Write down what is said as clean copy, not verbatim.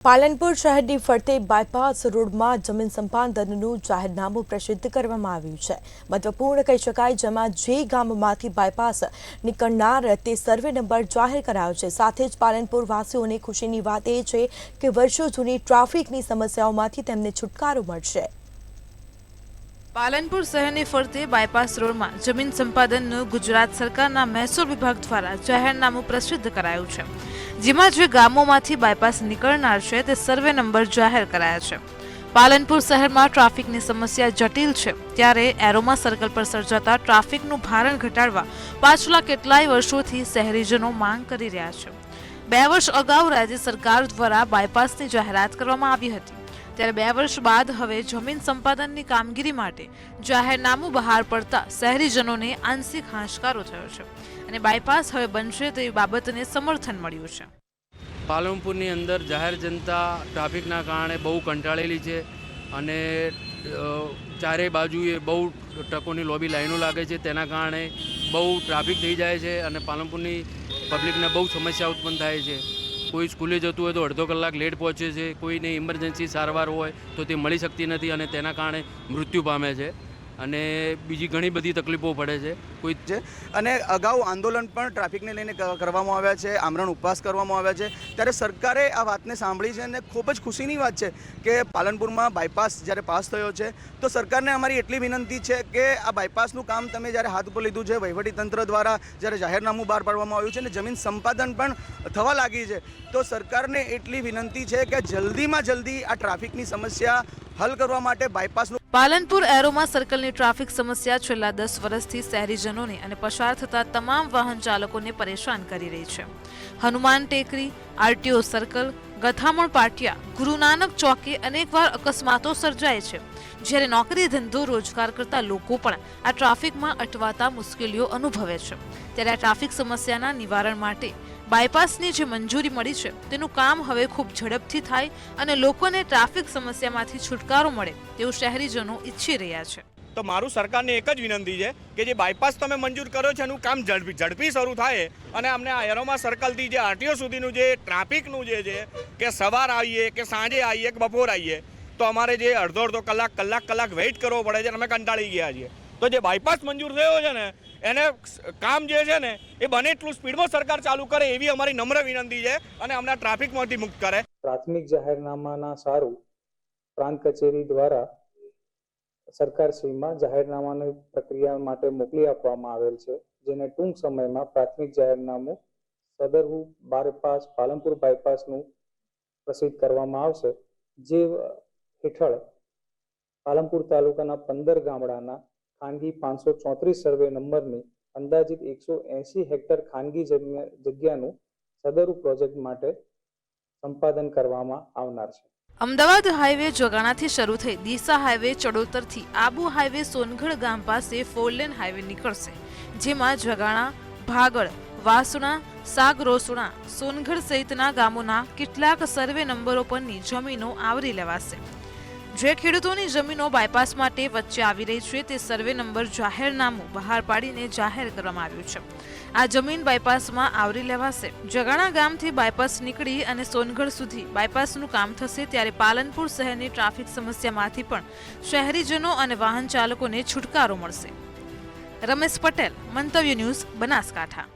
પાલનપુર શહેરની ફરતે બાયપાસ રોડમાં જમીન સંપાદનનું જાહેરનામું પ્રસિદ્ધ કરવામાં આવ્યું છે. મહત્વપૂર્ણ કહી શકાય, જેમાં જે ગામમાંથી બાયપાસ નીકળનાર તે સર્વે નંબર જાહેર કરાયો છે. સાથે જ પાલનપુર વાસીઓને ખુશીની વાત એ છે કે વર્ષો જૂની ટ્રાફિકની સમસ્યાઓમાંથી તેમને છુટકારો મળશે. પાલનપુર શહેરની ફરતે બાયપાસ રોડમાં જમીન સંપાદનનું ગુજરાત સરકારના મહેસૂલ વિભાગ દ્વારા જાહેરનામું પ્રસિદ્ધ કરાયું છે, જેમાં જે ગામોમાંથી બાયપાસ નીકળનાર છે તે સર્વે નંબર જાહેર કરાયા છે. પાલનપુર શહેરમાં ટ્રાફિકની સમસ્યા જટિલ છે, ત્યારે એરોમા સર્કલ પર સર્જાતા ટ્રાફિકનું ભારણ ઘટાડવા પાછલા કેટલાય વર્ષોથી શહેરીજનો માંગ કરી રહ્યા છે. 2 વર્ષ અગાઉ રાજ્ય સરકાર દ્વારા બાયપાસની જાહેરાત કરવામાં આવી હતી, ત્યારે 2 વર્ષ બાદ હવે જમીન સંપાદનની કામગીરી માટે જાહેરનામું બહાર પડતા શહેરીજનોને આંશિક હાશકારો થયો છે અને બાયપાસ હવે બનશે તેવી બાબતને સમર્થન મળ્યું છે. પાલનપુરની અંદર જાહેર જનતા ટ્રાફિકના કારણે બહુ કંટાળેલી છે અને ચારે બાજુએ બહુ ટ્રકોની લોબી લાઈનો લાગે છે. તેના કારણે બહુ ટ્રાફિક થઈ જાય છે અને પાલનપુરની પબ્લિકને બહુ સમસ્યા ઉત્પન્ન થાય છે. કોઈ સ્કૂલે જતું હોય તો અડધો કલાક લેટ પહોંચે છે, કોઈને ઇમરજન્સી સારવાર હોય તો તે મળી શકતી નથી અને તેના કારણે મૃત્યુ પામે છે અને બીજી ઘણી બધી તકલીફો પડે છે. કોઈ છે અને અગાઉ આંદોલન પણ ટ્રાફિકને લઈને કરવામાં આવ્યા છે, આમરણ ઉપવાસ કરવામાં આવ્યા છે. ત્યારે સરકારે આ વાતને સાંભળી છે અને ખૂબ જ ખુશીની વાત છે કે પાલનપુરમાં બાયપાસ જ્યારે પાસ થયો છે તો સરકારને અમારી એટલી વિનંતી છે કે આ બાયપાસનું કામ તમે જ્યારે હાથ ઉપર લીધું છે, વહીવટીતંત્ર દ્વારા જ્યારે જાહેરનામું બહાર પાડવામાં આવ્યું છે અને જમીન સંપાદન પણ થવા લાગી છે, તો સરકારને એટલી વિનંતી છે કે જલ્દીમાં જલ્દી આ ટ્રાફિકની સમસ્યા હલ કરવા માટે બાયપાસનું. પાલનપુર એરોમા સર્કલની ટ્રાફિક સમસ્યા છેલ્લા 10 વર્ષથી શહેરીજનોને અને પસાર થતા તમામ વાહન ચાલકોને પરેશાન કરી રહી છે. હનુમાન ટેકરી, આરટીઓ સર્કલ, ગથામણ પાટિયા, ગુરુ નાનક ચોકે અનેકવાર અકસ્માતો સર્જાય છે, જ્યારે નોકરી ધંધો રોજગાર કરતા લોકો પણ આ ટ્રાફિકમાં અટવાતા મુશ્કેલીઓ અનુભવે છે. ત્યારે આ ટ્રાફિક સમસ્યાના નિવારણ માટે બાયપાસની જે મંજૂરી મળી છે તેનું કામ હવે ખૂબ ઝડપથી થાય અને લોકોને ટ્રાફિક સમસ્યામાંથી છુટકારો મળે તેવું શહેરીજનો ઈચ્છી રહ્યા છે. તો મારું સરકારને એક જ વિનંતી છે કે જે બાયપાસ તમે મંજૂર કર્યો છે એનું કામ ઝડપી શરૂ થાય અને અમને આ એરોમા સર્કલથી જે આરટીઓ સુધીનું જે ટ્રાફિકનું જે છે કે સવાર આવીએ કે સાંજે આવીએ કે બપોર આવીએ તો અમારે જે અડધો કલાક વેઇટ કરવો પડે છે અને અમે કંટાળી ગયા છીએ. તો જે બાયપાસ મંજૂર થયો છે ને એને કામ જે છે ને એ બને એટલું સ્પીડમાં સરકાર ચાલુ કરે એવી અમારી નમ્ર વિનંતી છે અને અમને ટ્રાફિકમાંથી મુક્ત કરે. પ્રાથમિક જાહેરનામાના સારું પ્રાંત કચેરી દ્વારા સરકારશ્રીમાં જાહેરનામાની પ્રક્રિયા માટે મોકલી આપવામાં આવેલ છે, જેને ટૂંક સમયમાં પ્રાથમિક જાહેરનામું સદરવું બાયપાસ પાલનપુર બાયપાસનું પ્રસિદ્ધ કરવામાં આવશે, જે હેઠળ પાલનપુર તાલુકાના 15 ગામડાના ખાનગી 534 સર્વે નંબરની અંદાજિત 180 હેક્ટર ખાનગી જગ્યાનું સદરુ પ્રોજેક્ટ માટે સંપાદન કરવામાં આવનાર છે. અમદાવાદ હાઈવે જોગાણાથી શરૂ થઈ ડીસા હાઈવે ચડોતરથી આબુ હાઈવે સોનગઢ ગામ પાસે 4 લેન હાઈવે નીકળશે, જેમાં જગાણા, ભાગળ, વાસુણા, સાગરોસુણા, સોનગઢ સહિતના ગામોના કેટલાક સર્વે નંબરો પરની જમીનો આવરી લેવાશે. જે ખેડૂતોની જમીનો બાયપાસ માટે વચ્ચે આવી રહી છે તે સર્વે નંબર જાહેરનામું બહાર પાડીને જાહેર કરવામાં આવ્યું છે. આ જમીન બાયપાસમાં આવરી લેવાશે. જગાણા ગામથી બાયપાસ નીકળી અને સોનગઢ સુધી બાયપાસનું કામ થશે, ત્યારે પાલનપુર શહેરની ટ્રાફિક સમસ્યામાંથી પણ શહેરીજનો અને વાહન ચાલકોને છુટકારો મળશે. રમેશ પટેલ, મંતવ્ય ન્યૂઝ, બનાસકાંઠા.